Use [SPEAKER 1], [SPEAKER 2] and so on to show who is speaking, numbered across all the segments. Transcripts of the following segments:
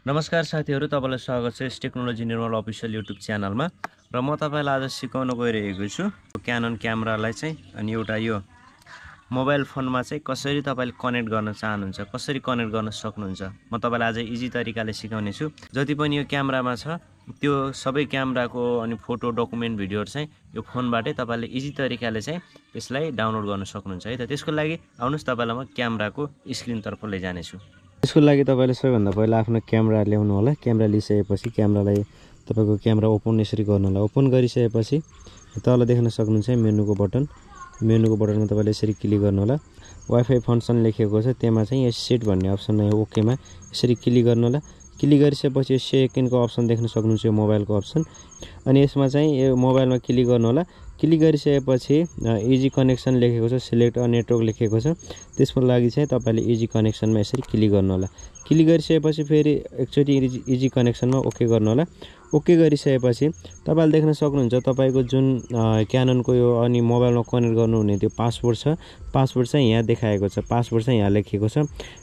[SPEAKER 1] नमस्कार साथीहरु, तपाईलाई स्वागत छ यस टेक्नोलोजी निर्मल अफिसियल युट्युब च्यानलमा। र म तपाईलाई आज सिकाउन गइरहेको छु क्यानन क्यामेरालाई चाहिँ अनि एउटा यो मोबाइल फोनमा चाहिँ कसरी तपाईले कनेक्ट गर्न चाहनुहुन्छ, कसरी कनेक्ट गर्न सक्नुहुन्छ। म तपाईलाई आज इजी तरिकाले सिकाउने छु। जति पनि यो क्यामेरामा छ त्यो सबै क्यामेराको अनि फोटो, डकुमेन्ट, भिडियोहरु चाहिँ यो फोनबाटै तपाईले इजी तरिकाले चाहिँ त्यसलाई डाउनलोड गर्न सक्नुहुन्छ है त। त्यसको लागि आउनुस् तपाईलाई म क्यामेराको स्क्रिन तर्फ लैजाने छु। त्यसको लागि तपाईले सबैभन्दा पहिला आफ्नो क्यामेरा ल्याउनु होला। क्यामेरा लिइसकेपछि क्यामेरालाई तपाईको क्यामेरा ओपन यसरी गर्नु होला। ओपन गरिसकेपछि तल देख्न सक्नुहुन्छ मेनुको बटन। मेनुको बटनमा तपाईले यसरी क्लिक गर्नु होला। वाइफाई फंक्सन लेखेको छ त्यमा चाहिँ यो सेट भन्ने अप्सन यो ओकेमा यसरी क्लिक गर्नु होला। क्लिक गरिसकेपछि सेकेन्डको अप्सन देख्न सक्नुहुन्छ यो मोबाइलको अप्सन। अनि यसमा चाहिँ यो मोबाइलमा क्लिक गर्नु होला। क्लिक गरिसकेपछि इजी कनेक्सन लेखेको छ, सिलेक्ट अ नेटवर्क लेखेको छ। त्यसको लागि चाहिँ तपाईले इजी कनेक्सनमा यसरी क्लिक गर्नु होला। क्लिक गरिसकेपछि फेरि एकचोटी इजी कनेक्सनमा ओके गर्नु होला। ओके गरिसकेपछि तपाईले देख्न सक्नुहुन्छ तपाईको जुन क्याननको यो अनि मोबाइलमा कनेक्ट गर्नुहुने त्यो पासवर्ड छ। पासवर्ड चाहिँ यहाँ देखाएको छ। पासवर्ड चाहिँ यहाँ लेखेको छ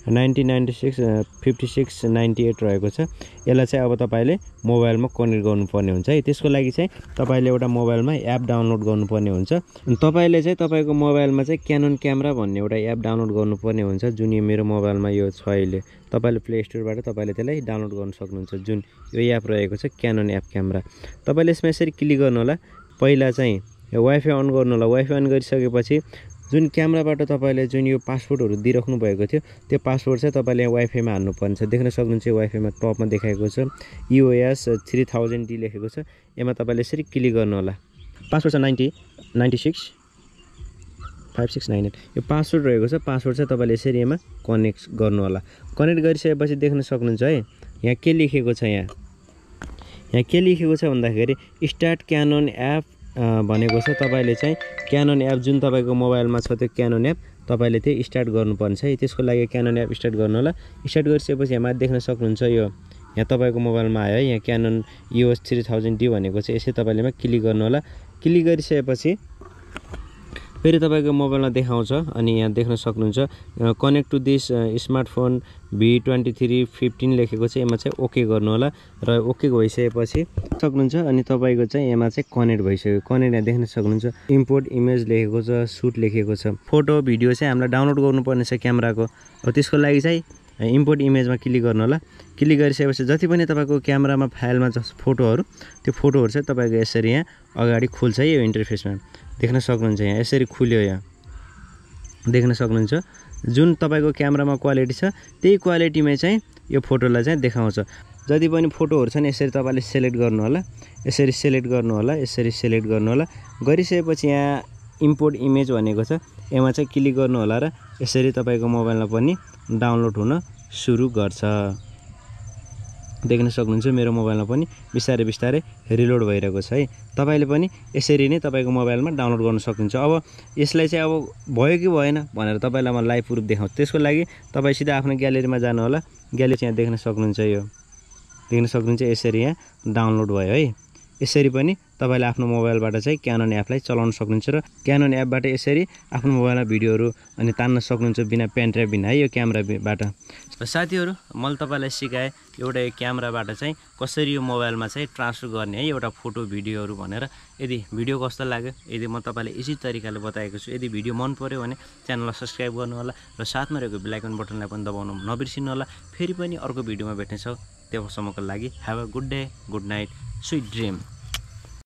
[SPEAKER 1] 1996 5698 रहेको छ। यसलाई चाहिँ अब तपाईले मोबाइलमा कनेक्ट गर्नुपर्ने हुन्छ है। त्यसको लागि चाहिँ तपाईले एउटा मोबाइलमा एप डाउनलोड गर्नुपर्ने हुन्छ। अनि तपाईले चाहिँ तपाईको मोबाइलमा चाहिँ क्यानन क्यामेरा भन्ने एउटा एप डाउनलोड गर्नुपर्ने हुन्छ। जुन यो मेरो मोबाइलमा यो छ अहिले। तपाईले प्ले स्टोरबाट तपाईले त्यसलाई डाउनलोड गर्न सक्नुहुन्छ। जुन यो एप रहेको छ क्यानन एप क्यामेरा। तपाईले यसमा यसरी क्लिक गर्नु होला। पहिला चाहिँ यो वाइफाई अन गर्नु होला। वाइफाई अन गरिसकेपछि जुन क्यामेराबाट तपाईले जुन यो पासवर्डहरु दिइराख्नु भएको थियो त्यो पासवर्ड चाहिँ तपाईले यहाँ वाइफाईमा हाल्नु पर्छ। देख्न सक्नुहुन्छ यो वाइफाईमा टपमा देखाएको छ EOS 3000D लेखेको छ। यसमा तपाईले यसरी क्लिक गर्नु होला। पासवर्ड छ 96 5698 यो पासवर्ड रहेको छ। पासवर्ड चाहिँ तपाईले यसरी यसमा कनेक्ट गर्नु होला। कनेक्ट गरिसकेपछि देख्न सक्नुहुन्छ है यहाँ के लेखेको छ। यहाँ के लेखेको छ भन्दाखेरि स्टार्ट क्यानन एप भनेको छ। तपाईले चाहिँ क्यानन एप जुन तपाईको मोबाइलमा छ त्यो क्यानन एप तपाईले त्यो स्टार्ट गर्नुपर्छ है। त्यसको लागि क्यानन एप स्टार्ट गर्नु होला। स्टार्ट गरिसकेपछि यहाँ देख्न सक्नुहुन्छ यो यहाँ तपाईको मोबाइलमा आयो है। यहाँ क्यानन EOS 3000D भनेको छ। यसै तपाईले मा क्लिक गर्नु होला। क्लिक गरिसकेपछि फेरि तपाईको मोबाइलमा देखाउँछ अनि यहाँ देख्न सक्नुहुन्छ connect to this smartphone V2315 लेखेको छ। यसमा चाहिँ ओके गर्नु होला र ओके भइसकेपछि सक्नुहुन्छ अनि तपाईको चाहिँ यसमा चाहिँ कनेक्ट भइसक्यो। कनेक्ट यहाँ देख्न सक्नुहुन्छ इम्पोर्ट इमेज लेखेको छ, शूट लेखेको छ। फोटो भिडियो चाहिँ हामीलाई डाउनलोड गर्नुपर्ने छ क्यामेराको। अब त्यसको लागि चाहिँ इम्पोर्ट इमेजमा क्लिक गर्नु होला। क्लिक गरिसकेपछि जति पनि तपाईको क्यामेरामा फाइलमा फोटोहरु त्यो फोटोहरु चाहिँ तपाईको यसरी यहाँ अगाडि खुल्छ है। यो इन्टरफेसमा देख्न सक्नुहुन्छ यहाँ यसरी खुल्यो। यहाँ देख्न सक्नुहुन्छ जुन तपाईको क्यामेरामा क्वालिटी छ त्यही क्वालिटीमा चाहिँ यो फोटोलाई चाहिँ देखाउँछ। जति पनि फोटोहरु छन् यसरी तपाईले सिलेक्ट गर्नु होला। यसरी सिलेक्ट गर्नु होला। यसरी सिलेक्ट गर्नु होला। गरिसकेपछि यहाँ इम्पोर्ट इमेज भनेको छ। यसमा चाहिँ क्लिक गर्नु होला र यसरी तपाईको मोबाइलमा पनि डाउनलोड हुन सुरु गर्छ। देख्न सक्नुहुन्छ मेरो मोबाइलमा पनि बिस्तारै बिस्तारै रिलोड भइरहेको छ है। तपाईले पनि यसरी नै तपाईको मोबाइलमा डाउनलोड गर्न सक्नुहुन्छ। अब यसलाई चाहिँ अब भयो कि भएन भनेर तपाईलाई म लाइभ प्रुफ देखाउँछु। त्यसको लागि तपाई सिधा आफ्नो ग्यालेरीमा जानु होला। ग्यालेरी यहाँ देख्न सक्नुहुन्छ यो देख्न सक्नुहुन्छ यसरी यहाँ डाउनलोड भयो है। यसरी पनि तपाईले आफ्नो मोबाइलबाट चाहिँ क्यानन एपलाई चलाउन सक्नुहुन्छ र क्यानन एपबाट यसरी आफ्नो मोबाइलमा भिडियोहरु अनि तान्न सक्नुहुन्छ बिना पेन ड्राइभ बिना है यो क्यामेराबाट। र साथीहरु मैले तपाईलाई सिकाए एउटा यो क्यामेराबाट चाहिँ कसरी यो मोबाइलमा चाहिँ ट्रान्सफर गर्ने है एउटा फोटो भिडियोहरु भनेर। यदि भिडियो कस्तो लाग्यो, यदि म तपाईलाई इजी तरिकाले बताएको छु, यदि भिडियो मन पर्यो भने च्यानललाई सब्स्क्राइब गर्नु होला र साथमा रहेको बेल आइकन बटनलाई पनि दबाउन नबिर्सिनु होला। फेरि पनि अर्को भिडियोमा भेट्ने छौं। त्यससम्मको लागि have a good day, good night, sweet dream.